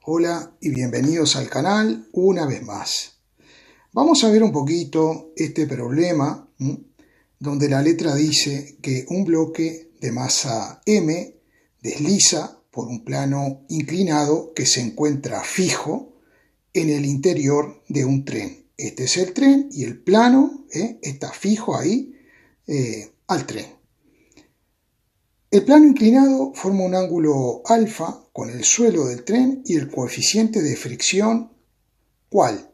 Hola y bienvenidos al canal una vez más. Vamos a ver un poquito este problema donde la letra dice que un bloque de masa m desliza por un plano inclinado que se encuentra fijo en el interior de un tren. Este es el tren y el plano está fijo ahí al tren. El plano inclinado forma un ángulo alfa con el suelo del tren y el coeficiente de fricción, ¿cuál?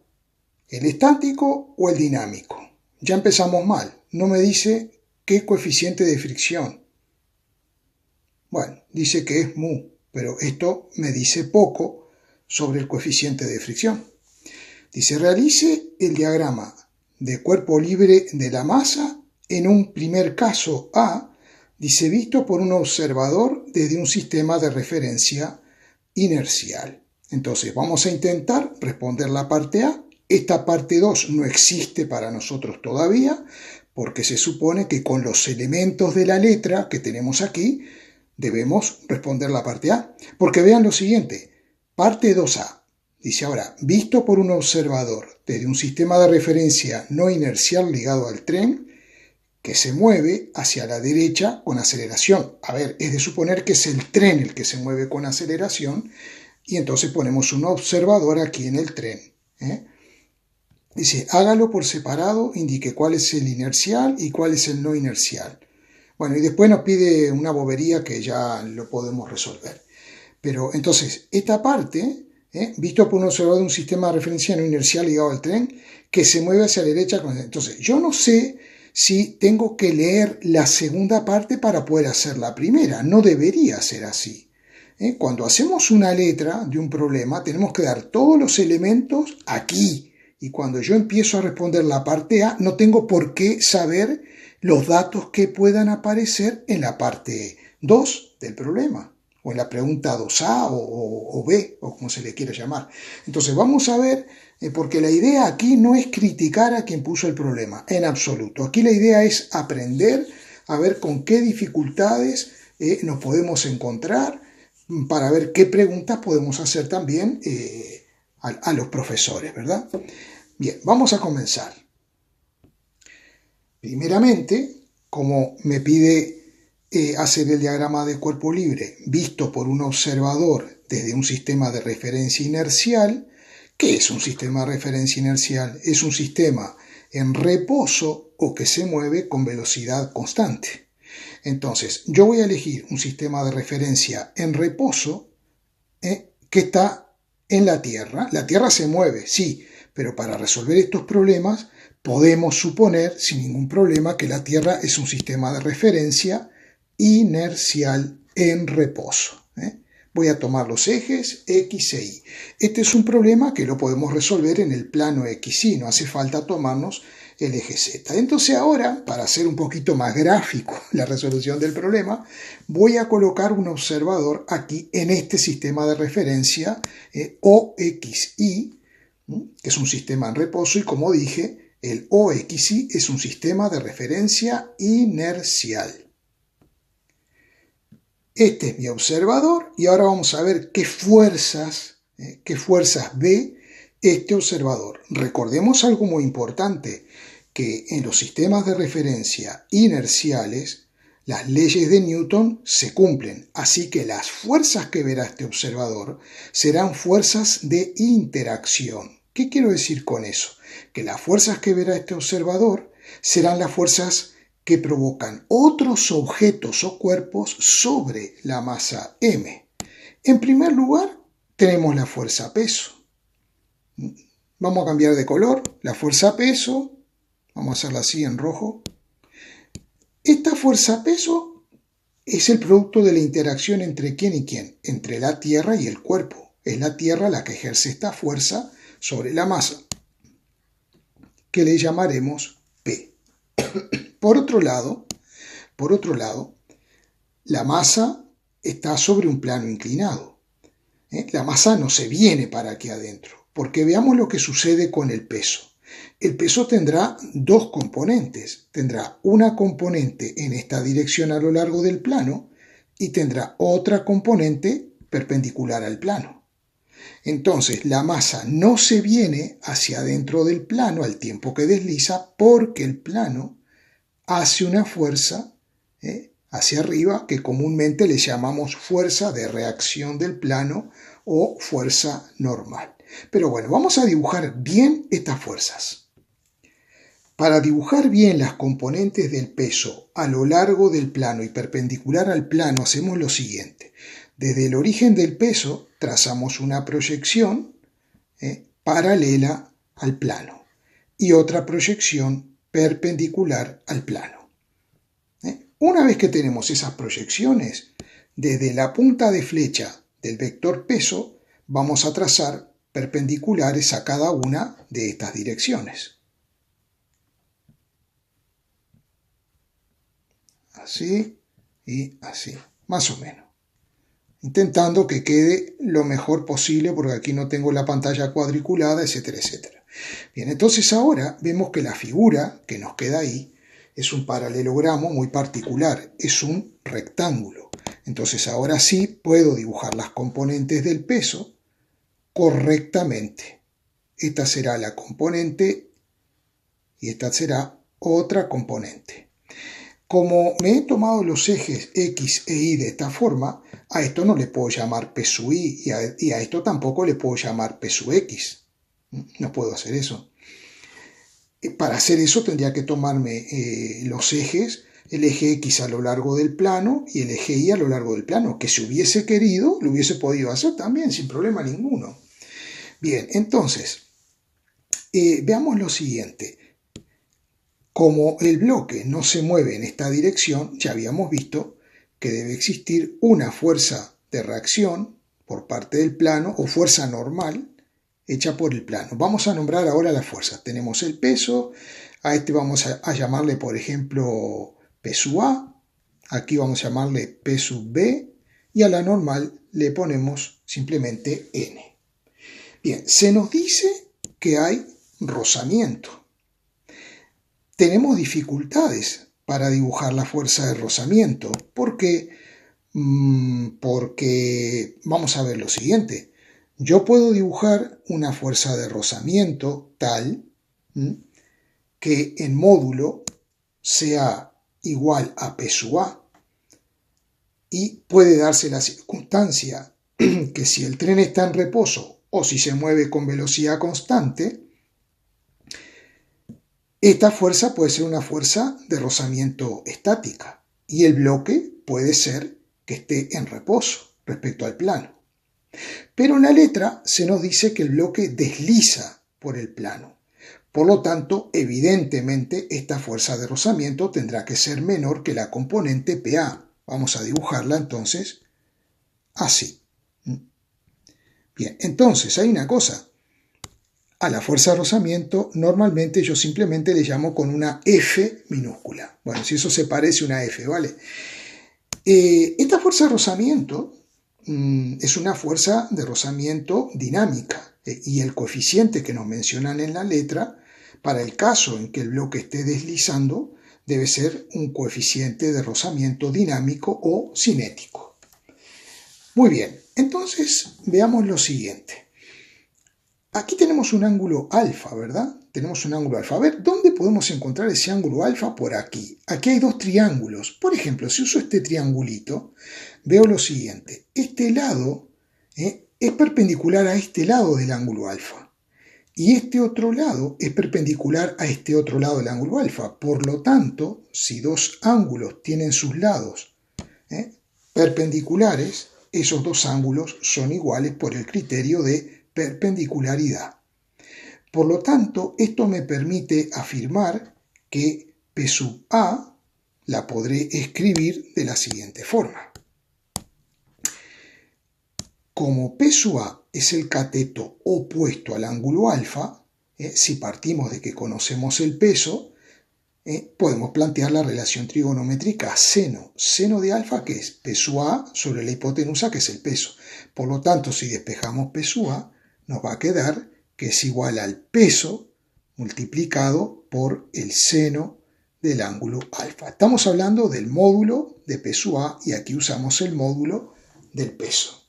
¿El estático o el dinámico? Ya empezamos mal, no me dice qué coeficiente de fricción. Bueno, dice que es mu, pero esto me dice poco sobre el coeficiente de fricción. Dice, realice el diagrama de cuerpo libre de la masa en un primer caso A, dice, visto por un observador desde un sistema de referencia inercial. Entonces vamos a intentar responder la parte A. Esta parte 2 no existe para nosotros todavía, porque se supone que con los elementos de la letra que tenemos aquí, debemos responder la parte A. Porque vean lo siguiente, parte 2A. Dice ahora, visto por un observador desde un sistema de referencia no inercial ligado al tren, que se mueve hacia la derecha con aceleración. A ver, es de suponer que es el tren el que se mueve con aceleración y entonces ponemos un observador aquí en el tren. Dice, hágalo por separado, indique cuál es el inercial y cuál es el no inercial. Bueno, y después nos pide una bobería que ya lo podemos resolver. Pero entonces, esta parte, visto por un observador de un sistema de referencia no inercial ligado al tren, que se mueve hacia la derecha. Entonces, yo no sé si tengo que leer la segunda parte para poder hacer la primera. No debería ser así. Cuando hacemos una letra de un problema, tenemos que dar todos los elementos aquí. Y cuando yo empiezo a responder la parte A, no tengo por qué saber los datos que puedan aparecer en la parte 2 del problema, o en la pregunta 2A o B, o como se le quiera llamar. Entonces vamos a ver, porque la idea aquí no es criticar a quien puso el problema, en absoluto. Aquí la idea es aprender a ver con qué dificultades nos podemos encontrar, para ver qué preguntas podemos hacer también a los profesores, ¿verdad? Bien, vamos a comenzar. Primeramente, como me pide hacer el diagrama de cuerpo libre visto por un observador desde un sistema de referencia inercial. ¿Qué es un sistema de referencia inercial? Es un sistema en reposo o que se mueve con velocidad constante. Entonces, yo voy a elegir un sistema de referencia en reposo que está en la Tierra. La Tierra se mueve, sí, pero para resolver estos problemas podemos suponer sin ningún problema que la Tierra es un sistema de referencia inercial en reposo. Voy a tomar los ejes X e Y. Este es un problema que lo podemos resolver en el plano XY, no hace falta tomarnos el eje Z. Entonces ahora, para hacer un poquito más gráfico la resolución del problema, voy a colocar un observador aquí en este sistema de referencia OXY, que es un sistema en reposo, y como dije, el OXY es un sistema de referencia inercial. Este es mi observador y ahora vamos a ver qué fuerzas ve este observador. Recordemos algo muy importante, que en los sistemas de referencia inerciales las leyes de Newton se cumplen, así que las fuerzas que verá este observador serán fuerzas de interacción. ¿Qué quiero decir con eso? Que las fuerzas que verá este observador serán las fuerzas que provocan otros objetos o cuerpos sobre la masa m. En primer lugar, tenemos la fuerza peso. Vamos a cambiar de color. La fuerza peso, vamos a hacerla así en rojo. Esta fuerza peso es el producto de la interacción entre quién y quién, entre la Tierra y el cuerpo. Es la Tierra la que ejerce esta fuerza sobre la masa, que le llamaremos P. Por otro lado, la masa está sobre un plano inclinado. La masa no se viene para aquí adentro, porque veamos lo que sucede con el peso. El peso tendrá dos componentes. Tendrá una componente en esta dirección a lo largo del plano y tendrá otra componente perpendicular al plano. Entonces la masa no se viene hacia adentro del plano al tiempo que desliza porque el plano hace una fuerza hacia arriba que comúnmente le llamamos fuerza de reacción del plano o fuerza normal. Pero bueno, vamos a dibujar bien estas fuerzas. Para dibujar bien las componentes del peso a lo largo del plano y perpendicular al plano hacemos lo siguiente. Desde el origen del peso trazamos una proyección paralela al plano y otra proyección perpendicular al plano. Una vez que tenemos esas proyecciones, desde la punta de flecha del vector peso vamos a trazar perpendiculares a cada una de estas direcciones. Así y así, más o menos. Intentando que quede lo mejor posible porque aquí no tengo la pantalla cuadriculada, etcétera, etcétera. Bien, entonces ahora vemos que la figura que nos queda ahí es un paralelogramo muy particular, es un rectángulo. Entonces ahora sí puedo dibujar las componentes del peso correctamente. Esta será la componente y esta será otra componente. Como me he tomado los ejes X e Y de esta forma, a esto no le puedo llamar peso Y y a esto tampoco le puedo llamar peso X. No puedo hacer eso. Para hacer eso tendría que tomarme los ejes, el eje X a lo largo del plano y el eje Y a lo largo del plano, que si hubiese querido, lo hubiese podido hacer también, sin problema ninguno. Bien, entonces, veamos lo siguiente. Como el bloque no se mueve en esta dirección, ya habíamos visto que debe existir una fuerza de reacción por parte del plano o fuerza normal hecha por el plano. Vamos a nombrar ahora las fuerzas. Tenemos el peso, a este vamos a llamarle por ejemplo peso A, aquí vamos a llamarle peso B y a la normal le ponemos simplemente N. Bien, se nos dice que hay rozamiento. Tenemos dificultades para dibujar la fuerza de rozamiento. ¿Por qué? Porque vamos a ver lo siguiente. Yo puedo dibujar una fuerza de rozamiento tal que en módulo sea igual a peso A y puede darse la circunstancia que si el tren está en reposo o si se mueve con velocidad constante, esta fuerza puede ser una fuerza de rozamiento estática y el bloque puede ser que esté en reposo respecto al plano. Pero en la letra se nos dice que el bloque desliza por el plano. Por lo tanto, evidentemente, esta fuerza de rozamiento tendrá que ser menor que la componente PA. Vamos a dibujarla entonces así. Bien, entonces hay una cosa. A la fuerza de rozamiento normalmente yo simplemente le llamo con una F minúscula. Bueno, si eso se parece a una F, ¿vale? Esta fuerza de rozamiento es una fuerza de rozamiento dinámica y el coeficiente que nos mencionan en la letra, para el caso en que el bloque esté deslizando, debe ser un coeficiente de rozamiento dinámico o cinético. Muy bien, entonces veamos lo siguiente. Aquí tenemos un ángulo alfa, ¿verdad? Tenemos un ángulo alfa. A ver, ¿dónde podemos encontrar ese ángulo alfa? Por aquí. Aquí hay dos triángulos. Por ejemplo, si uso este triangulito, veo lo siguiente. Este lado es perpendicular a este lado del ángulo alfa. Y este otro lado es perpendicular a este otro lado del ángulo alfa. Por lo tanto, si dos ángulos tienen sus lados perpendiculares, esos dos ángulos son iguales por el criterio de perpendicularidad. Por lo tanto, esto me permite afirmar que P sub A la podré escribir de la siguiente forma. Como P sub A es el cateto opuesto al ángulo alfa, si partimos de que conocemos el peso, podemos plantear la relación trigonométrica seno. Seno de alfa, que es P sub A sobre la hipotenusa, que es el peso. Por lo tanto, si despejamos P sub A, nos va a quedar que es igual al peso multiplicado por el seno del ángulo alfa. Estamos hablando del módulo de P sub A y aquí usamos el módulo del peso.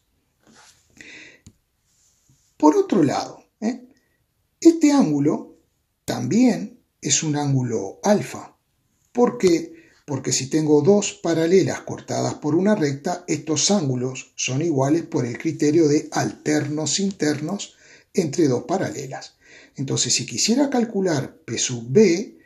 Por otro lado, este ángulo también es un ángulo alfa. ¿Por qué? Porque si tengo dos paralelas cortadas por una recta, estos ángulos son iguales por el criterio de alternos internos entre dos paralelas. Entonces, si quisiera calcular P sub B,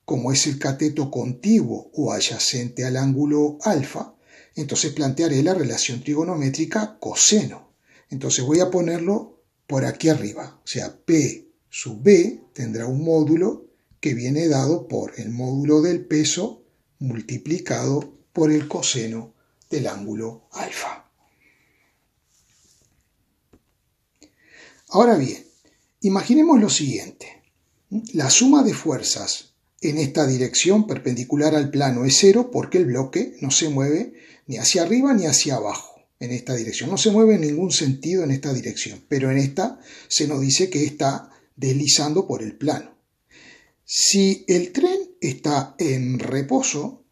como es el cateto contiguo o adyacente al ángulo alfa, entonces plantearé la relación trigonométrica coseno. Entonces voy a ponerlo por aquí arriba. O sea, P sub B tendrá un módulo que viene dado por el módulo del peso multiplicado por el coseno del ángulo alfa. Ahora bien, imaginemos lo siguiente. La suma de fuerzas en esta dirección perpendicular al plano es cero porque el bloque no se mueve ni hacia arriba ni hacia abajo en esta dirección. No se mueve en ningún sentido en esta dirección, pero en esta se nos dice que está deslizando por el plano. Si el tren está en reposo,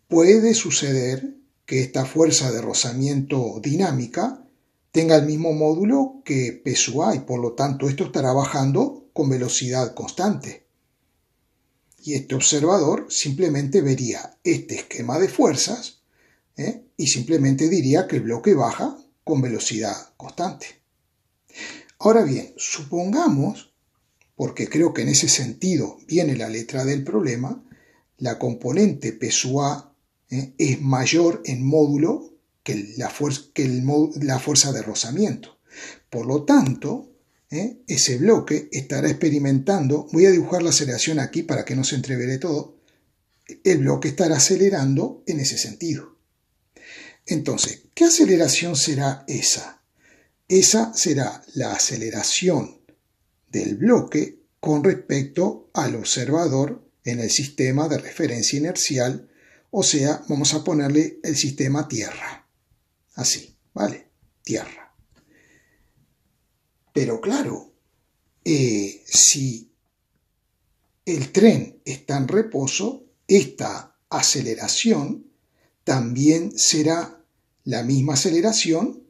puede suceder que esta fuerza de rozamiento dinámica tenga el mismo módulo que P sub A y por lo tanto esto estará bajando con velocidad constante. Y este observador simplemente vería este esquema de fuerzas y simplemente diría que el bloque baja con velocidad constante. Ahora bien, supongamos, porque creo que en ese sentido viene la letra del problema, la componente P sub A es mayor en módulo que la fuerza de rozamiento. Por lo tanto, ese bloque estará experimentando, voy a dibujar la aceleración aquí para que no se entrevere todo, el bloque estará acelerando en ese sentido. Entonces, ¿qué aceleración será esa? Esa será la aceleración del bloque con respecto al observador en el sistema de referencia inercial, o sea, vamos a ponerle el sistema tierra. Así, ¿vale? Tierra. Pero claro, si el tren está en reposo, esta aceleración también será la misma aceleración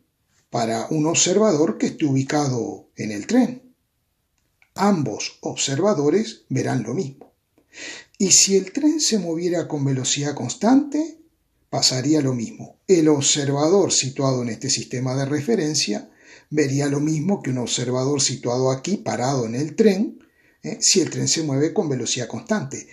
para un observador que esté ubicado en el tren. Ambos observadores verán lo mismo. Y si el tren se moviera con velocidad constante, pasaría lo mismo. El observador situado en este sistema de referencia vería lo mismo que un observador situado aquí parado en el tren, si el tren se mueve con velocidad constante,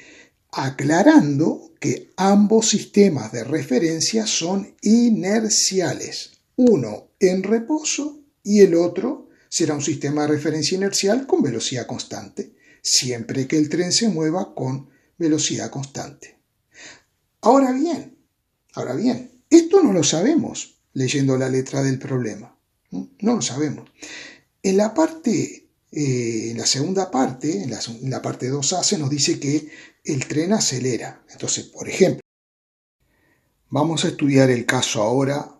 aclarando que ambos sistemas de referencia son inerciales, uno en reposo y el otro será un sistema de referencia inercial con velocidad constante, siempre que el tren se mueva con velocidad constante. Ahora bien, esto no lo sabemos leyendo la letra del problema. No lo sabemos. En la segunda parte, en la parte 2A, se nos dice que el tren acelera. Entonces, por ejemplo, vamos a estudiar el caso ahora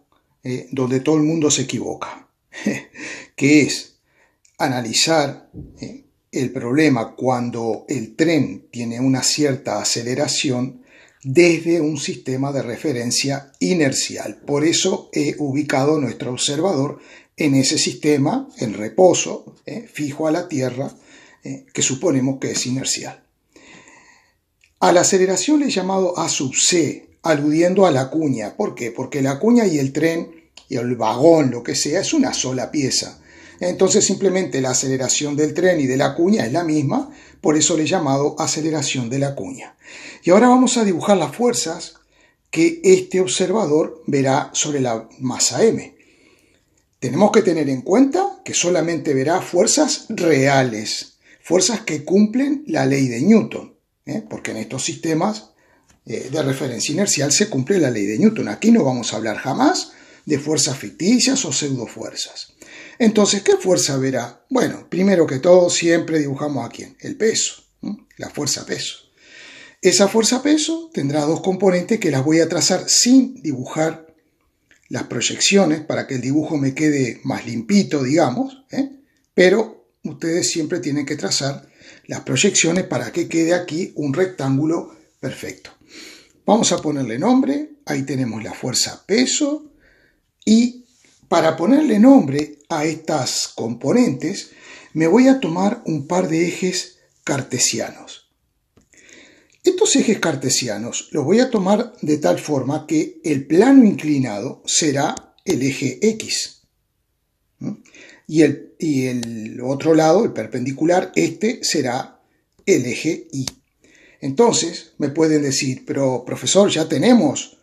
donde todo el mundo se equivoca, que es analizar el problema cuando el tren tiene una cierta aceleración desde un sistema de referencia inercial. Por eso he ubicado nuestro observador en ese sistema, en reposo, fijo a la Tierra, que suponemos que es inercial. A la aceleración le he llamado A sub C, aludiendo a la cuña. ¿Por qué? Porque la cuña y el tren, y el vagón, lo que sea, es una sola pieza. Entonces simplemente la aceleración del tren y de la cuña es la misma, por eso le he llamado aceleración de la cuña. Y ahora vamos a dibujar las fuerzas que este observador verá sobre la masa m. Tenemos que tener en cuenta que solamente verá fuerzas reales, fuerzas que cumplen la ley de Newton, porque en estos sistemas de referencia inercial se cumple la ley de Newton. Aquí no vamos a hablar jamás de fuerzas ficticias o pseudofuerzas. Entonces, ¿qué fuerza verá? Bueno, primero que todo, siempre dibujamos aquí el peso, la fuerza peso. Esa fuerza peso tendrá dos componentes que las voy a trazar sin dibujar las proyecciones para que el dibujo me quede más limpito, digamos, pero ustedes siempre tienen que trazar las proyecciones para que quede aquí un rectángulo perfecto. Vamos a ponerle nombre, ahí tenemos la fuerza peso y Para ponerle nombre a estas componentes, me voy a tomar un par de ejes cartesianos. Estos ejes cartesianos los voy a tomar de tal forma que el plano inclinado será el eje X. Y el otro lado, el perpendicular, este será el eje Y. Entonces me pueden decir, pero profesor, ya tenemos,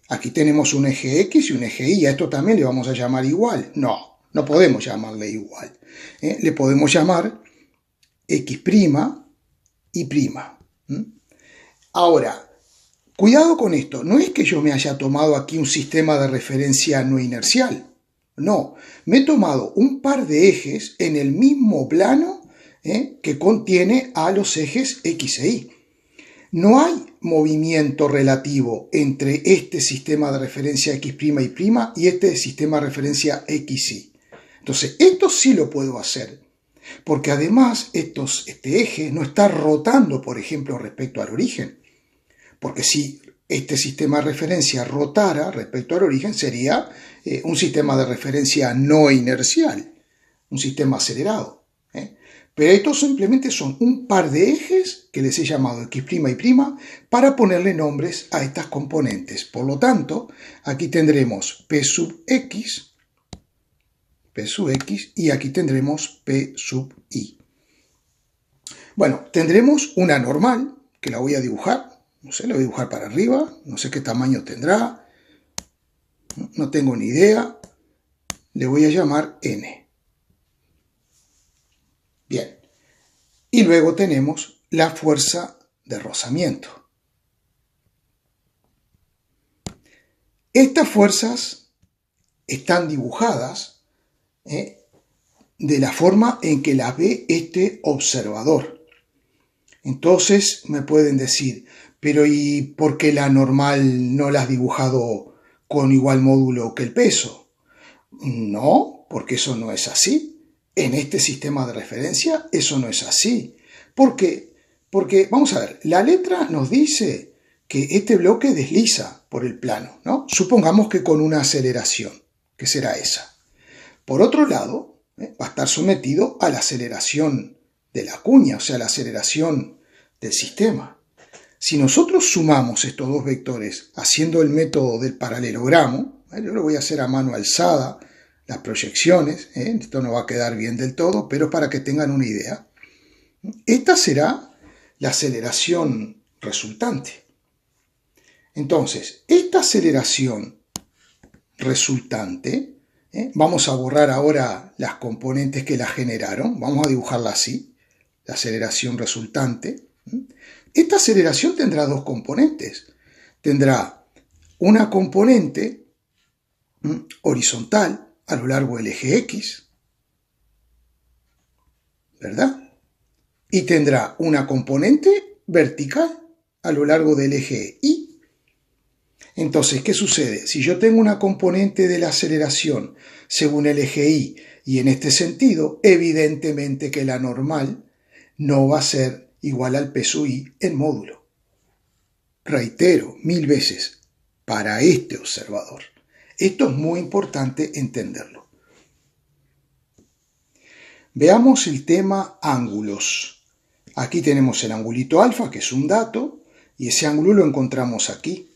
aquí tenemos un eje X y un eje Y, a esto también le vamos a llamar igual. No, no podemos llamarle igual. Le podemos llamar X', Y'. Ahora, cuidado con esto, no es que yo me haya tomado aquí un sistema de referencia no inercial. No, me he tomado un par de ejes en el mismo plano que contiene a los ejes X e Y. No hay movimiento relativo entre este sistema de referencia X' y Y y este sistema de referencia XY. Entonces, esto sí lo puedo hacer, porque además este eje no está rotando, por ejemplo, respecto al origen. Porque si este sistema de referencia rotara respecto al origen, sería un sistema de referencia no inercial, un sistema acelerado. Pero estos simplemente son un par de ejes que les he llamado X' y' para ponerle nombres a estas componentes. Por lo tanto, aquí tendremos P sub X y aquí tendremos P sub Y. Bueno, tendremos una normal, que la voy a dibujar. No sé, la voy a dibujar para arriba, no sé qué tamaño tendrá, no tengo ni idea. Le voy a llamar N. Bien. Y luego tenemos la fuerza de rozamiento. Estas fuerzas están dibujadas de la forma en que las ve este observador. Entonces me pueden decir, pero ¿y por qué la normal no la has dibujado con igual módulo que el peso? No, porque eso no es así. En este sistema de referencia eso no es así. ¿Por qué? Porque, vamos a ver, la letra nos dice que este bloque desliza por el plano, ¿no? Supongamos que con una aceleración, que será esa. Por otro lado, va a estar sometido a la aceleración de la cuña, o sea, la aceleración del sistema. Si nosotros sumamos estos dos vectores haciendo el método del paralelogramo, yo lo voy a hacer a mano alzada, las proyecciones, esto no va a quedar bien del todo, pero para que tengan una idea. Esta será la aceleración resultante. Entonces, esta aceleración resultante, vamos a borrar ahora las componentes que la generaron, vamos a dibujarla así, la aceleración resultante. Esta aceleración tendrá dos componentes. Tendrá una componente horizontal a lo largo del eje X, ¿verdad? Y tendrá una componente vertical a lo largo del eje Y. Entonces, ¿qué sucede? Si yo tengo una componente de la aceleración según el eje Y y en este sentido, evidentemente que la normal no va a ser igual al peso Y en módulo. Reitero 1000 veces, para este observador. Esto es muy importante entenderlo. Veamos el tema ángulos. Aquí tenemos el angulito alfa, que es un dato, y ese ángulo lo encontramos aquí.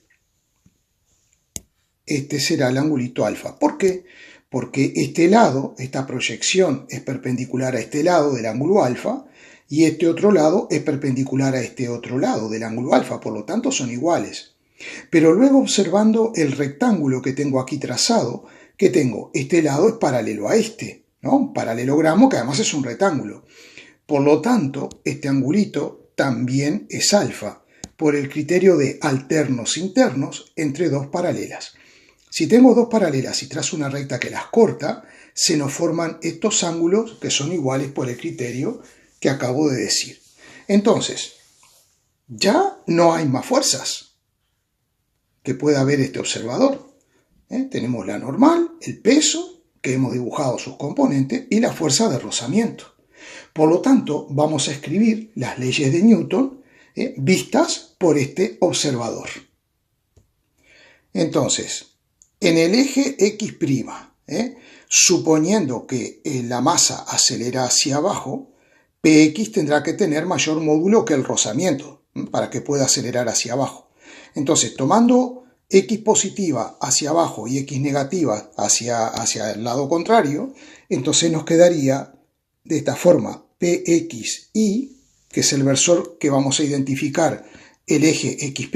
Este será el angulito alfa. ¿Por qué? Porque este lado, esta proyección, es perpendicular a este lado del ángulo alfa, y este otro lado es perpendicular a este otro lado del ángulo alfa, por lo tanto son iguales. Pero luego observando el rectángulo que tengo aquí trazado, que tengo, este lado es paralelo a este, ¿no? Un paralelogramo que además es un rectángulo. Por lo tanto, este angulito también es alfa, por el criterio de alternos internos entre dos paralelas. Si tengo dos paralelas y trazo una recta que las corta, se nos forman estos ángulos que son iguales por el criterio que acabo de decir. Entonces, ya no hay más fuerzas que pueda ver este observador. Tenemos la normal, el peso, que hemos dibujado sus componentes, y la fuerza de rozamiento. Por lo tanto, vamos a escribir las leyes de Newton vistas por este observador. Entonces, en el eje X', Suponiendo que la masa acelera hacia abajo, Px tendrá que tener mayor módulo que el rozamiento para que pueda acelerar hacia abajo. Entonces, tomando X positiva hacia abajo y X negativa hacia el lado contrario, entonces nos quedaría de esta forma Pxi, que es el versor que vamos a identificar el eje X',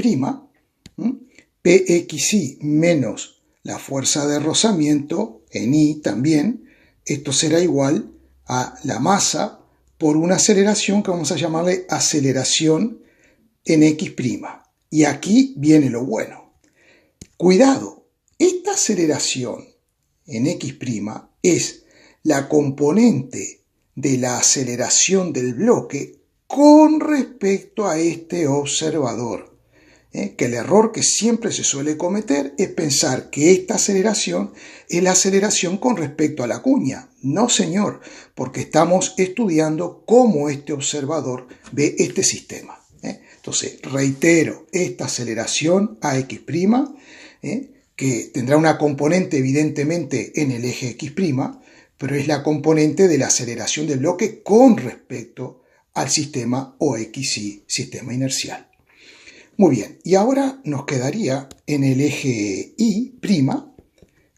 Pxi menos la fuerza de rozamiento en I también, esto será igual a la masa por una aceleración que vamos a llamarle aceleración en X'. Y aquí viene lo bueno. Cuidado, esta aceleración en X' es la componente de la aceleración del bloque con respecto a este observador. Que el error que siempre se suele cometer es pensar que esta aceleración es la aceleración con respecto a la cuña. No, señor, porque estamos estudiando cómo este observador ve este sistema. Entonces, reitero, esta aceleración a X', que tendrá una componente evidentemente en el eje X', pero es la componente de la aceleración del bloque con respecto al sistema OXY, sistema inercial. Muy bien, y ahora nos quedaría', en el eje Y',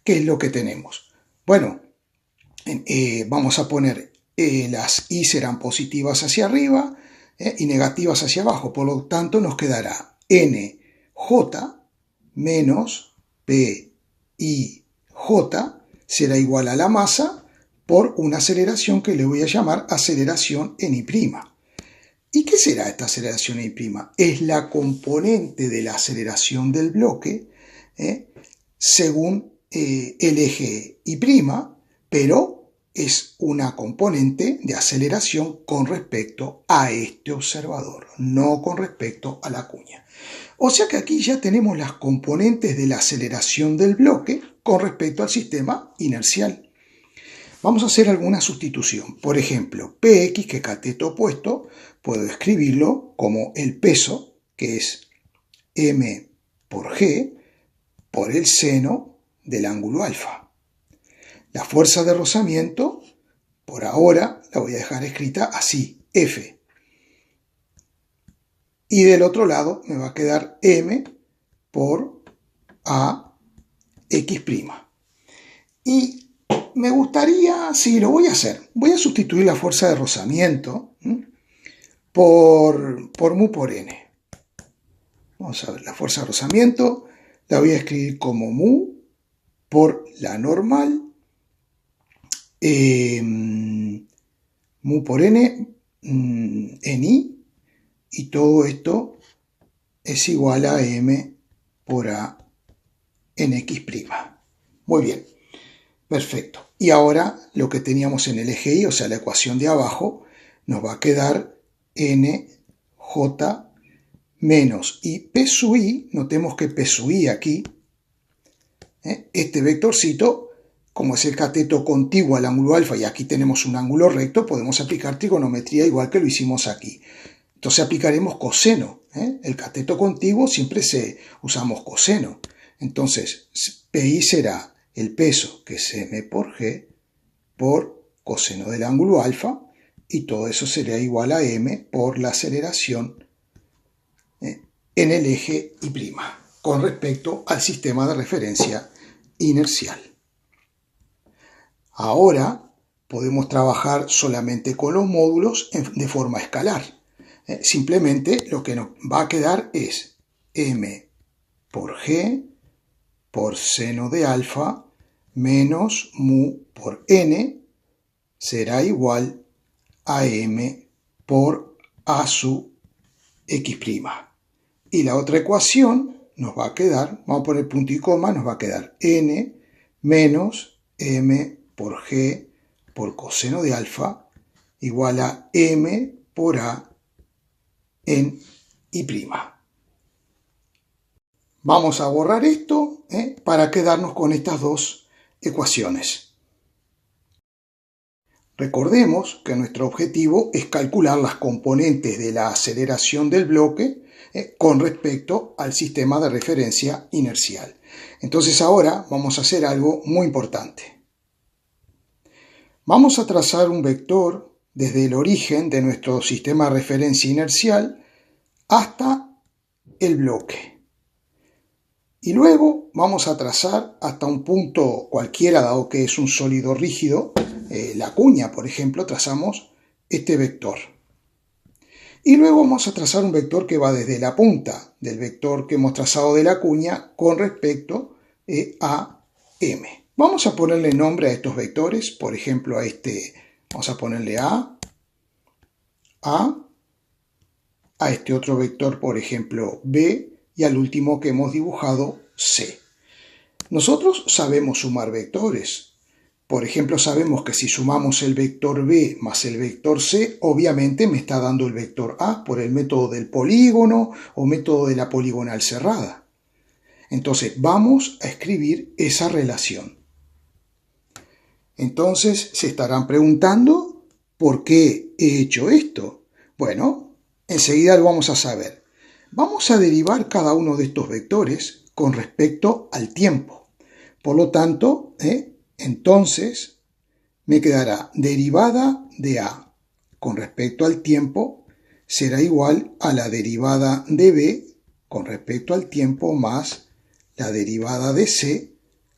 ¿qué es lo que tenemos? Bueno, vamos a poner las Y serán positivas hacia arriba y negativas hacia abajo, por lo tanto nos quedará NJ menos PIJ será igual a la masa por una aceleración que le voy a llamar aceleración en Y'. ¿Y qué será esta aceleración en Y'? Es la componente de la aceleración del bloque según el eje Y', pero es una componente de aceleración con respecto a este observador, no con respecto a la cuña. O sea que aquí ya tenemos las componentes de la aceleración del bloque con respecto al sistema inercial. Vamos a hacer alguna sustitución. Por ejemplo, Px, que es cateto opuesto, puedo escribirlo como el peso, que es m por g, por el seno del ángulo alfa. La fuerza de rozamiento, por ahora, la voy a dejar escrita así, F. Y del otro lado me va a quedar m por AX'. Y me gustaría, sí, lo voy a hacer. Voy a sustituir la fuerza de rozamiento por mu por n. Vamos a ver, la fuerza de rozamiento la voy a escribir como mu por la normal. Mu por n en I, y todo esto es igual a m por a en X'. Muy bien, perfecto. Y ahora lo que teníamos en el eje Y, o sea, la ecuación de abajo, nos va a quedar NJ menos y P sub I, notemos que P sub I aquí, este vectorcito, como es el cateto contiguo al ángulo alfa y aquí tenemos un ángulo recto, podemos aplicar trigonometría igual que lo hicimos aquí. Entonces aplicaremos coseno. El cateto contiguo siempre usamos coseno. Entonces, PI será el peso, que es m por g, por coseno del ángulo alfa, y todo eso sería igual a m por la aceleración en el eje Y', con respecto al sistema de referencia inercial. Ahora podemos trabajar solamente con los módulos de forma escalar. Simplemente lo que nos va a quedar es m por g por seno de alfa menos mu por n será igual a m por a sub x'. Y la otra ecuación nos va a quedar, vamos a poner punto y coma, nos va a quedar n menos m por g por coseno de alfa igual a m por a en y'. Vamos a borrar esto para quedarnos con estas dos ecuaciones. Recordemos que nuestro objetivo es calcular las componentes de la aceleración del bloque con respecto al sistema de referencia inercial. Entonces ahora vamos a hacer algo muy importante. Vamos a trazar un vector desde el origen de nuestro sistema de referencia inercial hasta el bloque. Y luego vamos a trazar hasta un punto cualquiera, dado que es un sólido rígido, la cuña, por ejemplo, trazamos este vector. Y luego vamos a trazar un vector que va desde la punta del vector que hemos trazado de la cuña con respecto a M. Vamos a ponerle nombre a estos vectores, por ejemplo a este, vamos a ponerle A, a este otro vector, por ejemplo B, y al último que hemos dibujado, C. Nosotros sabemos sumar vectores. Por ejemplo, sabemos que si sumamos el vector B más el vector C, obviamente me está dando el vector A por el método del polígono o método de la poligonal cerrada. Entonces, vamos a escribir esa relación. Entonces, se estarán preguntando, ¿por qué he hecho esto? Bueno, enseguida lo vamos a saber. Vamos a derivar cada uno de estos vectores con respecto al tiempo. Por lo tanto, entonces me quedará derivada de A con respecto al tiempo será igual a la derivada de B con respecto al tiempo más la derivada de C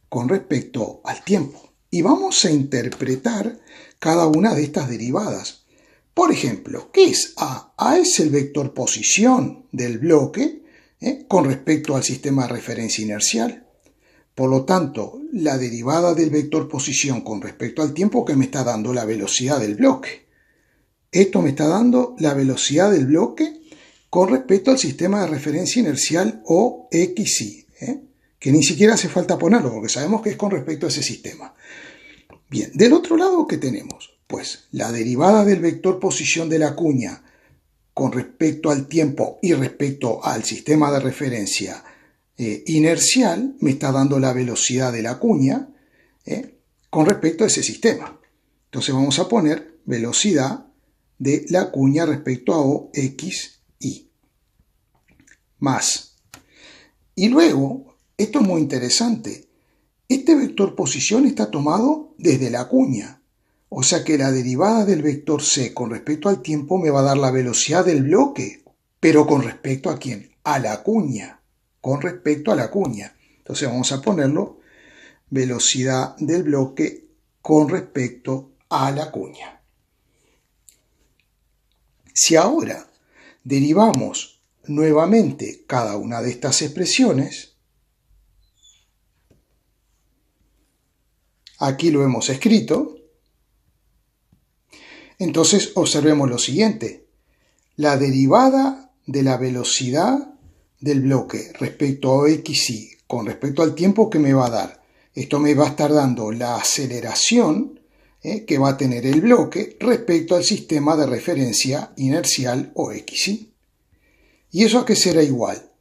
con respecto al tiempo. Y vamos a interpretar cada una de estas derivadas. Por ejemplo, ¿qué es A? A es el vector posición del bloque con respecto al sistema de referencia inercial. Por lo tanto, la derivada del vector posición con respecto al tiempo que me está dando la velocidad del bloque. Esto me está dando la velocidad del bloque con respecto al sistema de referencia inercial o XY, que ni siquiera hace falta ponerlo porque sabemos que es con respecto a ese sistema. Bien, del otro lado, ¿qué tenemos? Pues la derivada del vector posición de la cuña con respecto al tiempo y respecto al sistema de referencia inercial me está dando la velocidad de la cuña con respecto a ese sistema. Entonces vamos a poner velocidad de la cuña respecto a O, X, Y. Más. Y luego, esto es muy interesante, este vector posición está tomado desde la cuña. O sea que la derivada del vector C con respecto al tiempo me va a dar la velocidad del bloque, pero con respecto a ¿quién? A la cuña. Con respecto a la cuña. Entonces vamos a ponerlo velocidad del bloque con respecto a la cuña. Si ahora derivamos nuevamente cada una de estas expresiones, aquí lo hemos escrito, entonces observemos lo siguiente. La derivada de la velocidad del bloque respecto a XY con respecto al tiempo que me va a dar. Esto me va a estar dando la aceleración que va a tener el bloque respecto al sistema de referencia inercial o XY. ¿Y eso a qué será igual?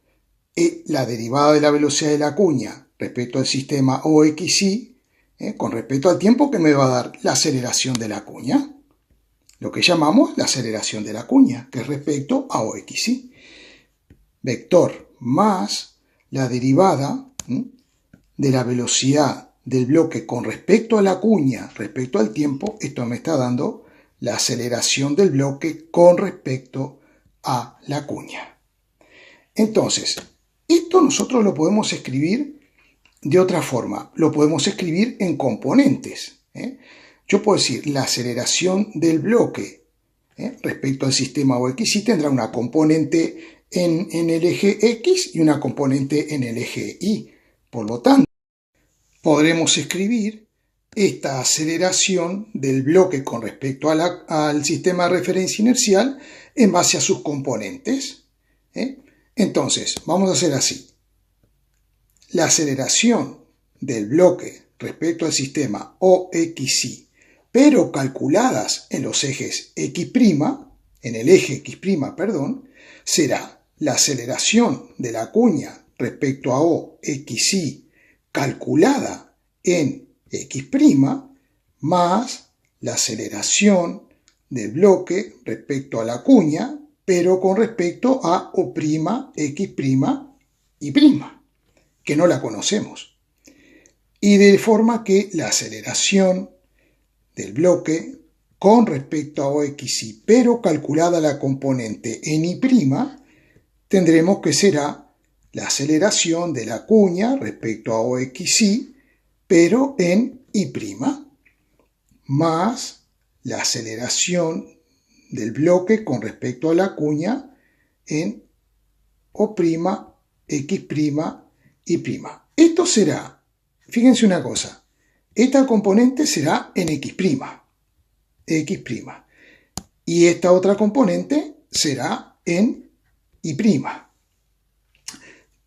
La derivada de la velocidad de la cuña respecto al sistema OXY con respecto al tiempo que me va a dar la aceleración de la cuña. Lo que llamamos la aceleración de la cuña, que es respecto a OXY. Vector más la derivada de la velocidad del bloque con respecto a la cuña, respecto al tiempo, esto me está dando la aceleración del bloque con respecto a la cuña. Entonces, esto nosotros lo podemos escribir de otra forma, lo podemos escribir en componentes. Yo puedo decir la aceleración del bloque respecto al sistema OXY tendrá una componente en el eje X y una componente en el eje Y. Por lo tanto, podremos escribir esta aceleración del bloque con respecto al sistema de referencia inercial en base a sus componentes. Entonces, vamos a hacer así. La aceleración del bloque respecto al sistema OXY, pero calculadas en los ejes X', en el eje X', será la aceleración de la cuña respecto a OXY calculada en X' más la aceleración del bloque respecto a la cuña, pero con respecto a O'X' y prima, que no la conocemos. Y de forma que la aceleración del bloque con respecto a OXY, pero calculada la componente en Y', tendremos que será la aceleración de la cuña respecto a OXY, pero en Y', más la aceleración del bloque con respecto a la cuña en O', X', Y'. Esto será, fíjense una cosa, esta componente será en X', y esta otra componente será en Y'.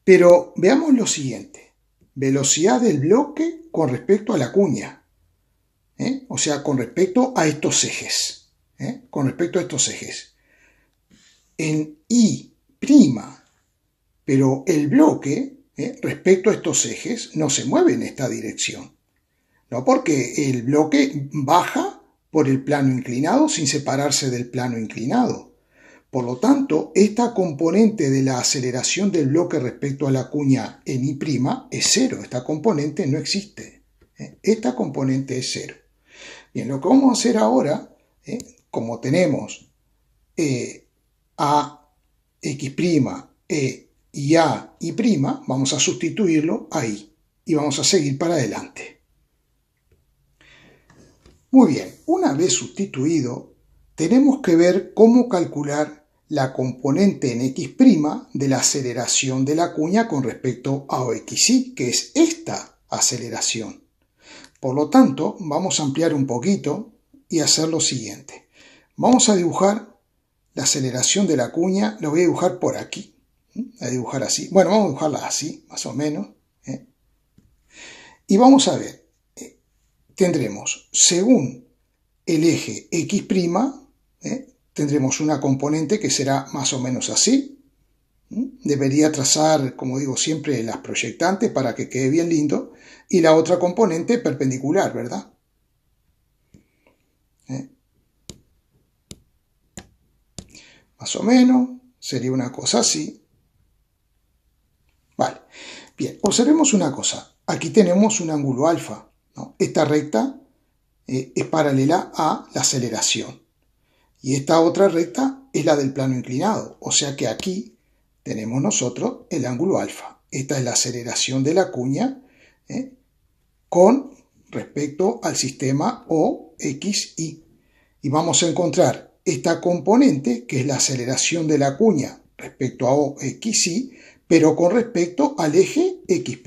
Pero veamos lo siguiente, velocidad del bloque con respecto a la cuña, o sea, con respecto a estos ejes, en Y', pero el bloque, respecto a estos ejes, no se mueve en esta dirección, no, porque el bloque baja por el plano inclinado sin separarse del plano inclinado. Por lo tanto, esta componente de la aceleración del bloque respecto a la cuña en Y' es cero. Esta componente no existe. Esta componente es cero. Bien, lo que vamos a hacer ahora, como tenemos a X', E y A Y', vamos a sustituirlo ahí y vamos a seguir para adelante. Muy bien, una vez sustituido, tenemos que ver cómo calcular la componente en X' de la aceleración de la cuña con respecto a OXY, que es esta aceleración. Por lo tanto, vamos a ampliar un poquito y hacer lo siguiente. Vamos a dibujar la aceleración de la cuña, lo voy a dibujar por aquí. A dibujar así. Bueno, vamos a dibujarla así, más o menos. Y vamos a ver. Tendremos, según el eje X', tendremos una componente que será más o menos así. Debería trazar, como digo siempre, las proyectantes para que quede bien lindo. Y la otra componente perpendicular, ¿verdad? Más o menos, sería una cosa así. Vale. Bien, observemos una cosa. Aquí tenemos un ángulo alfa, ¿no? Esta recta es paralela a la aceleración. Y esta otra recta es la del plano inclinado. O sea que aquí tenemos nosotros el ángulo alfa. Esta es la aceleración de la cuña con respecto al sistema OXY. Y vamos a encontrar esta componente, que es la aceleración de la cuña respecto a OXY, pero con respecto al eje X'.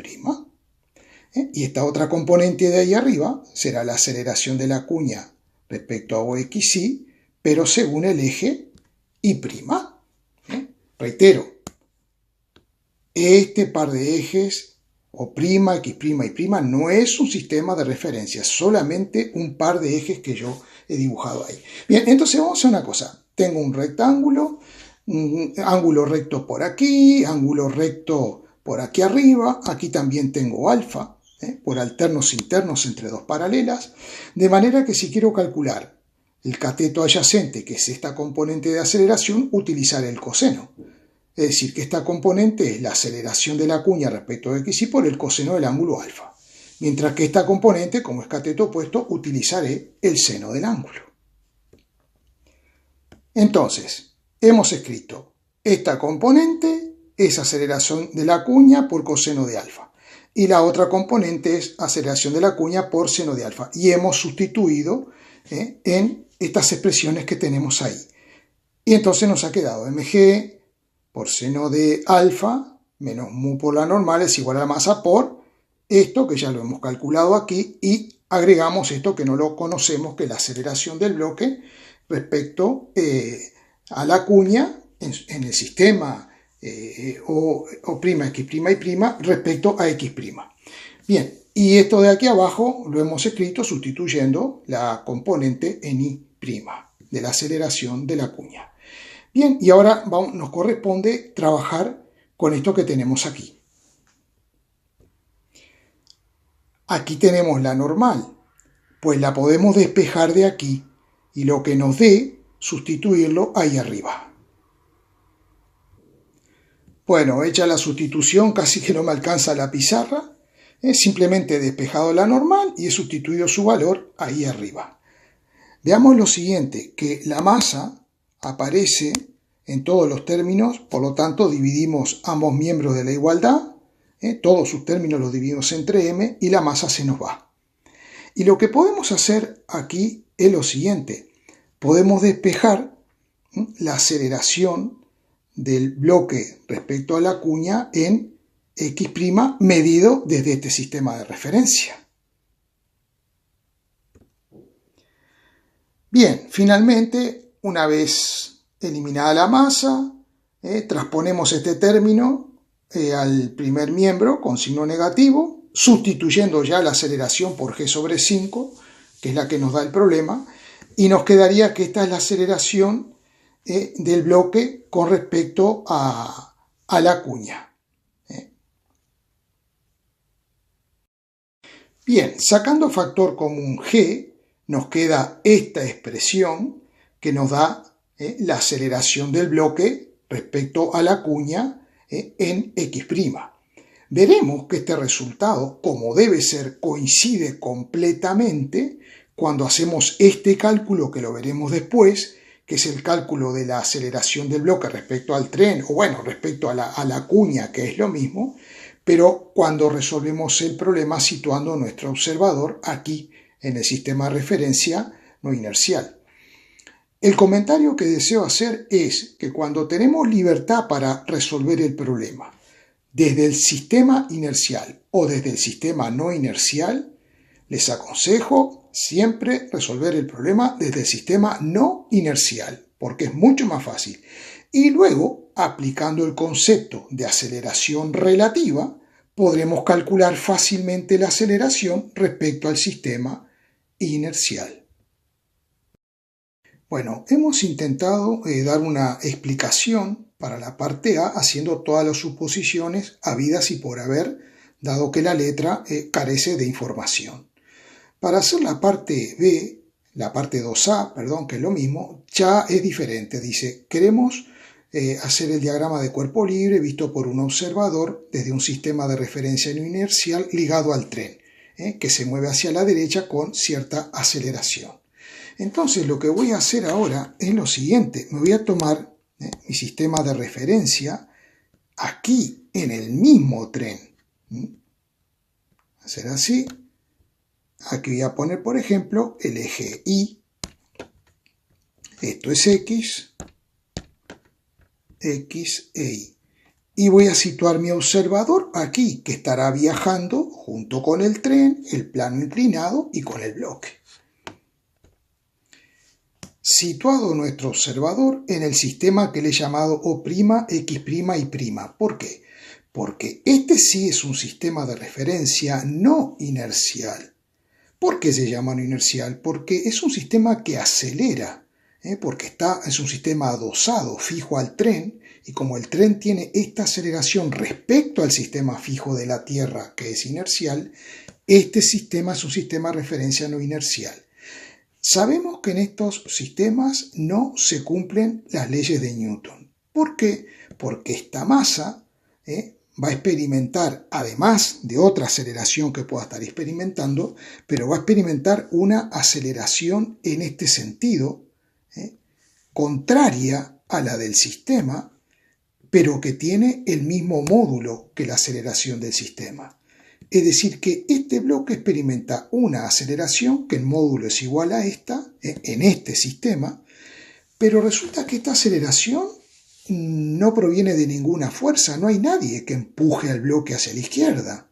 Y esta otra componente de ahí arriba será la aceleración de la cuña respecto a OXY, pero según el eje Y'. Reitero, este par de ejes, O', X', Y', no es un sistema de referencia, es solamente un par de ejes que yo he dibujado ahí. Bien, entonces vamos a hacer una cosa. Tengo un rectángulo, un ángulo recto por aquí, ángulo recto por aquí arriba, aquí también tengo alfa, por alternos internos entre dos paralelas, de manera que si quiero calcular el cateto adyacente, que es esta componente de aceleración, utilizaré el coseno. Es decir, que esta componente es la aceleración de la cuña respecto a XY por el coseno del ángulo alfa. Mientras que esta componente, como es cateto opuesto, utilizaré el seno del ángulo. Entonces, hemos escrito esta componente es aceleración de la cuña por coseno de alfa. Y la otra componente es aceleración de la cuña por seno de alfa. Y hemos sustituido en estas expresiones que tenemos ahí. Y entonces nos ha quedado mg por seno de alfa menos mu por la normal es igual a la masa por esto que ya lo hemos calculado aquí y agregamos esto que no lo conocemos, que es la aceleración del bloque respecto a la cuña en el sistema O', X', Y' respecto a X'. Bien, y esto de aquí abajo lo hemos escrito sustituyendo la componente en Y' de la aceleración de la cuña. Bien, y ahora nos corresponde trabajar con esto que tenemos aquí. Aquí tenemos la normal, pues la podemos despejar de aquí y lo que nos dé, sustituirlo ahí arriba. Bueno, hecha la sustitución, casi que no me alcanza la pizarra. Simplemente he despejado la normal y he sustituido su valor ahí arriba. Veamos lo siguiente, que la masa aparece en todos los términos, por lo tanto dividimos ambos miembros de la igualdad, todos sus términos los dividimos entre m y la masa se nos va. Y lo que podemos hacer aquí es lo siguiente, podemos despejar la aceleración del bloque respecto a la cuña en x' medido desde este sistema de referencia. Bien, finalmente, una vez eliminada la masa, transponemos este término al primer miembro con signo negativo, sustituyendo ya la aceleración por g sobre 5, que es la que nos da el problema, y nos quedaría que esta es la aceleración del bloque con respecto a la cuña. Bien, sacando factor común g, nos queda esta expresión que nos da la aceleración del bloque respecto a la cuña en x'. Veremos que este resultado, como debe ser, coincide completamente cuando hacemos este cálculo, que lo veremos después, que es el cálculo de la aceleración del bloque respecto al tren, o bueno, respecto a la cuña, que es lo mismo, pero cuando resolvemos el problema situando nuestro observador aquí en el sistema de referencia no inercial. El comentario que deseo hacer es que cuando tenemos libertad para resolver el problema desde el sistema inercial o desde el sistema no inercial, les aconsejo siempre resolver el problema desde el sistema no inercial, porque es mucho más fácil. Y luego, aplicando el concepto de aceleración relativa, podremos calcular fácilmente la aceleración respecto al sistema inercial. Bueno, hemos intentado dar una explicación para la parte A haciendo todas las suposiciones habidas y por haber, dado que la letra carece de información. Para hacer la parte B, la parte 2A, perdón, que es lo mismo, ya es diferente. Dice, queremos hacer el diagrama de cuerpo libre visto por un observador desde un sistema de referencia no inercial ligado al tren, que se mueve hacia la derecha con cierta aceleración. Entonces lo que voy a hacer ahora es lo siguiente, me voy a tomar mi sistema de referencia aquí en el mismo tren. Hacer así. Aquí voy a poner, por ejemplo, el eje Y. Esto es X e Y. Y voy a situar mi observador aquí, que estará viajando junto con el tren, el plano inclinado y con el bloque. Situado nuestro observador en el sistema que le he llamado O', X', Y'. ¿Por qué? Porque este sí es un sistema de referencia no inercial. ¿Por qué se llama no inercial? Porque es un sistema que acelera, porque es un sistema adosado, fijo al tren, y como el tren tiene esta aceleración respecto al sistema fijo de la Tierra, que es inercial, este sistema es un sistema de referencia no inercial. Sabemos que en estos sistemas no se cumplen las leyes de Newton. ¿Por qué? Porque esta masa va a experimentar, además de otra aceleración que pueda estar experimentando, pero va a experimentar una aceleración en este sentido, contraria a la del sistema, pero que tiene el mismo módulo que la aceleración del sistema. Es decir, que este bloque experimenta una aceleración que en módulo es igual a esta, en este sistema, pero resulta que esta aceleración no proviene de ninguna fuerza, no hay nadie que empuje al bloque hacia la izquierda.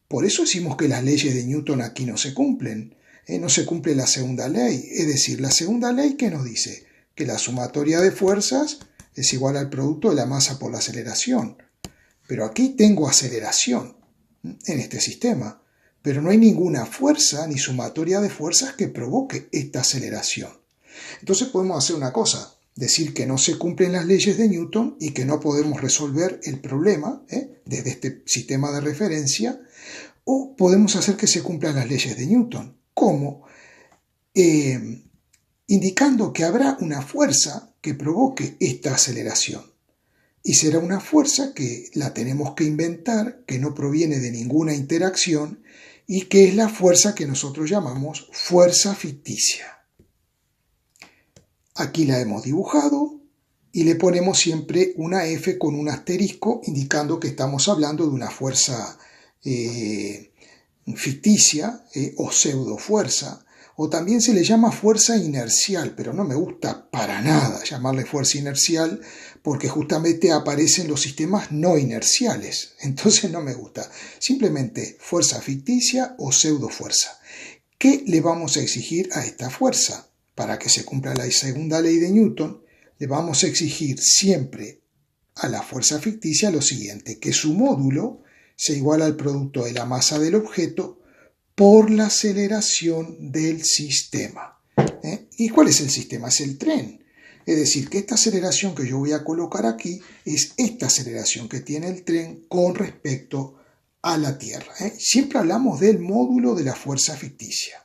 Por eso decimos que las leyes de Newton aquí no se cumplen, no se cumple la segunda ley, es decir, la segunda ley que nos dice que la sumatoria de fuerzas es igual al producto de la masa por la aceleración. Pero aquí tengo aceleración en este sistema, pero no hay ninguna fuerza ni sumatoria de fuerzas que provoque esta aceleración. Entonces podemos hacer una cosa, decir que no se cumplen las leyes de Newton y que no podemos resolver el problema desde este sistema de referencia, o podemos hacer que se cumplan las leyes de Newton. ¿Cómo? Indicando que habrá una fuerza que provoque esta aceleración. Y será una fuerza que la tenemos que inventar, que no proviene de ninguna interacción y que es la fuerza que nosotros llamamos fuerza ficticia. Aquí la hemos dibujado y le ponemos siempre una F con un asterisco indicando que estamos hablando de una fuerza ficticia o pseudofuerza, o también se le llama fuerza inercial, pero no me gusta para nada llamarle fuerza inercial porque justamente aparecen los sistemas no inerciales, entonces no me gusta, simplemente fuerza ficticia o pseudofuerza. ¿Qué le vamos a exigir a esta fuerza? Para que se cumpla la segunda ley de Newton, le vamos a exigir siempre a la fuerza ficticia lo siguiente, que su módulo sea igual al producto de la masa del objeto por la aceleración del sistema. ¿Y cuál es el sistema? Es el tren. Es decir, que esta aceleración que yo voy a colocar aquí es esta aceleración que tiene el tren con respecto a la Tierra. Siempre hablamos del módulo de la fuerza ficticia.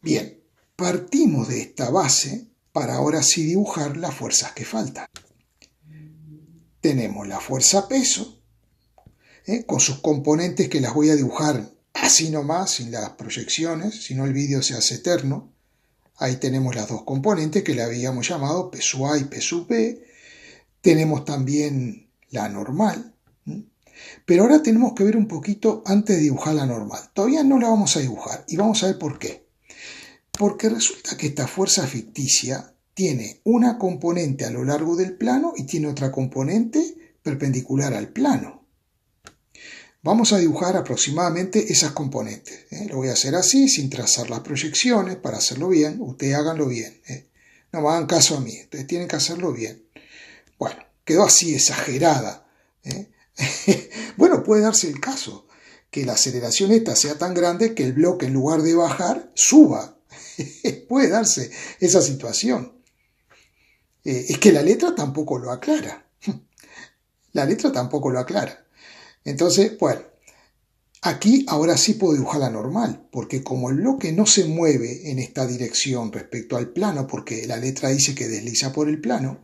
Bien, partimos de esta base para ahora sí dibujar las fuerzas que faltan. Tenemos la fuerza peso, con sus componentes que las voy a dibujar así nomás, sin las proyecciones, si no el vídeo se hace eterno. Ahí tenemos las dos componentes que le habíamos llamado P sub A y P sub B. Tenemos también la normal. Pero ahora tenemos que ver un poquito antes de dibujar la normal. Todavía no la vamos a dibujar y vamos a ver por qué. Porque resulta que esta fuerza ficticia tiene una componente a lo largo del plano y tiene otra componente perpendicular al plano. Vamos a dibujar aproximadamente esas componentes. Lo voy a hacer así, sin trazar las proyecciones, para hacerlo bien. Ustedes háganlo bien. No me hagan caso a mí, ustedes tienen que hacerlo bien. Bueno, quedó así exagerada. Bueno, puede darse el caso que la aceleración esta sea tan grande que el bloque, en lugar de bajar, suba. Puede darse esa situación. Es que la letra tampoco lo aclara. La letra tampoco lo aclara. Entonces, bueno, aquí ahora sí puedo dibujar la normal, porque como el bloque no se mueve en esta dirección respecto al plano, porque la letra dice que desliza por el plano,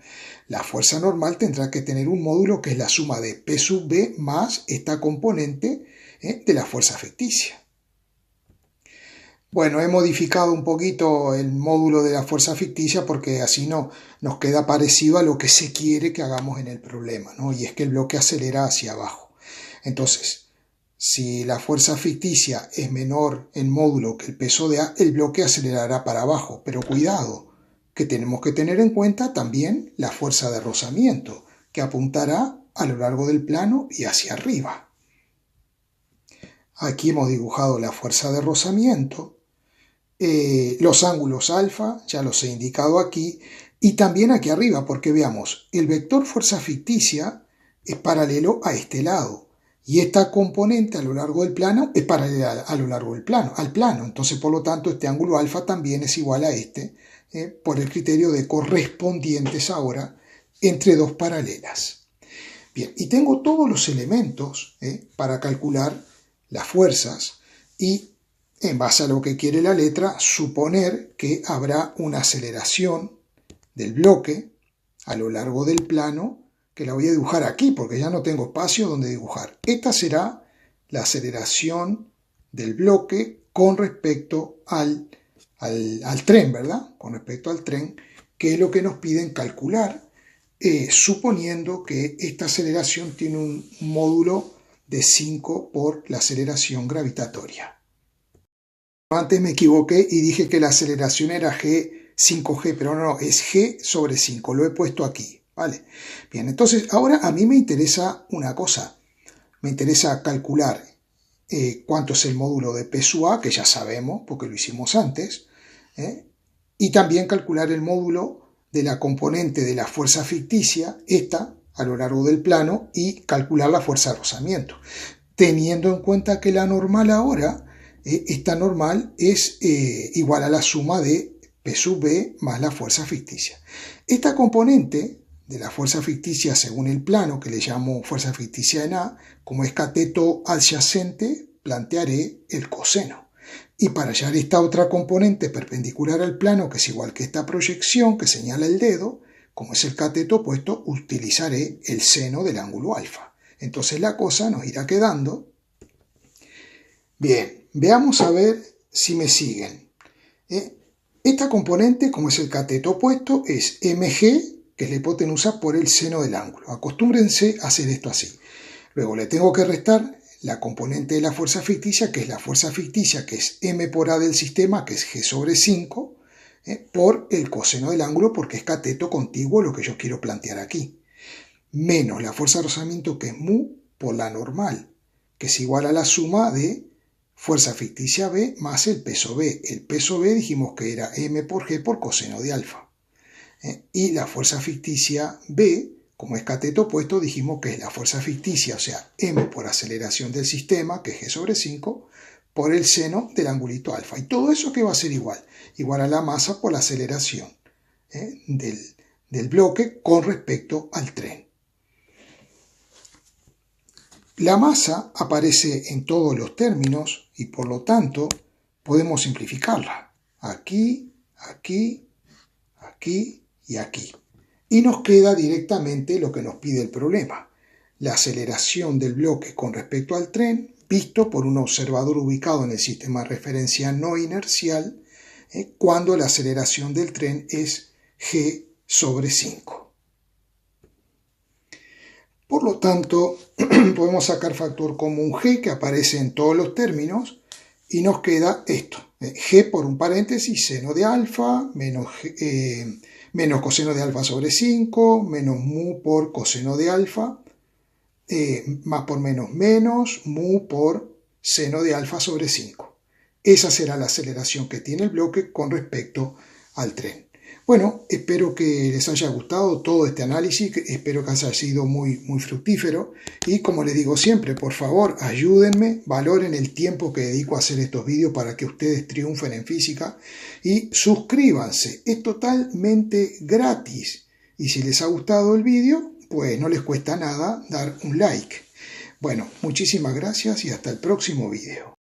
la fuerza normal tendrá que tener un módulo que es la suma de P sub B más esta componente de la fuerza ficticia. Bueno, he modificado un poquito el módulo de la fuerza ficticia porque así no nos queda parecido a lo que se quiere que hagamos en el problema, ¿no? Y es que el bloque acelera hacia abajo. Entonces, si la fuerza ficticia es menor en módulo que el peso de A, el bloque acelerará para abajo. Pero cuidado, que tenemos que tener en cuenta también la fuerza de rozamiento, que apuntará a lo largo del plano y hacia arriba. Aquí hemos dibujado la fuerza de rozamiento, los ángulos alfa, ya los he indicado aquí, y también aquí arriba, porque veamos, el vector fuerza ficticia es paralelo a este lado. Y esta componente a lo largo del plano es paralela a lo largo del plano, al plano. Entonces, por lo tanto, este ángulo alfa también es igual a este, por el criterio de correspondientes ahora entre dos paralelas. Bien, y tengo todos los elementos para calcular las fuerzas y, en base a lo que quiere la letra, suponer que habrá una aceleración del bloque a lo largo del plano, que la voy a dibujar aquí porque ya no tengo espacio donde dibujar. Esta será la aceleración del bloque con respecto al tren, ¿verdad? Con respecto al tren, que es lo que nos piden calcular, suponiendo que esta aceleración tiene un módulo de 5 por la aceleración gravitatoria. Antes me equivoqué y dije que la aceleración era G5G, pero no, es G sobre 5, lo he puesto aquí. ¿Vale? Bien, entonces ahora a mí me interesa una cosa, me interesa calcular cuánto es el módulo de P sub A, que ya sabemos porque lo hicimos antes, y también calcular el módulo de la componente de la fuerza ficticia, esta, a lo largo del plano, y calcular la fuerza de rozamiento, teniendo en cuenta que la normal ahora, esta normal es igual a la suma de P sub B más la fuerza ficticia. Esta componente de la fuerza ficticia según el plano, que le llamo fuerza ficticia en A, como es cateto adyacente, plantearé el coseno. Y para hallar esta otra componente perpendicular al plano, que es igual que esta proyección que señala el dedo, como es el cateto opuesto, utilizaré el seno del ángulo alfa. Entonces la cosa nos irá quedando. Bien, veamos a ver si me siguen. Esta componente, como es el cateto opuesto, es mg, que es la hipotenusa por el seno del ángulo. Acostúmbrense a hacer esto así. Luego le tengo que restar la componente de la fuerza ficticia, que es la fuerza ficticia, que es m por a del sistema, que es g sobre 5, por el coseno del ángulo, porque es cateto contiguo lo que yo quiero plantear aquí. Menos la fuerza de rozamiento, que es mu, por la normal, que es igual a la suma de fuerza ficticia B más el peso B. El peso B dijimos que era m por g por coseno de alfa. Y la fuerza ficticia B, como es cateto opuesto, dijimos que es la fuerza ficticia, o sea, m por aceleración del sistema, que es g sobre 5, por el seno del angulito alfa. Y todo eso que va a ser igual a la masa por la aceleración del bloque con respecto al tren. La masa aparece en todos los términos y por lo tanto podemos simplificarla. Aquí, aquí, aquí y aquí. Y nos queda directamente lo que nos pide el problema. La aceleración del bloque con respecto al tren visto por un observador ubicado en el sistema de referencia no inercial cuando la aceleración del tren es g sobre 5. Por lo tanto, podemos sacar factor común g que aparece en todos los términos y nos queda esto. G por un paréntesis, seno de alfa, menos coseno de alfa sobre 5, menos mu por coseno de alfa, más por menos, mu por seno de alfa sobre 5. Esa será la aceleración que tiene el bloque con respecto al tren. Bueno, espero que les haya gustado todo este análisis, espero que haya sido muy fructífero y como les digo siempre, por favor, ayúdenme, valoren el tiempo que dedico a hacer estos vídeos para que ustedes triunfen en física y suscríbanse, es totalmente gratis y si les ha gustado el vídeo, pues no les cuesta nada dar un like. Bueno, muchísimas gracias y hasta el próximo vídeo.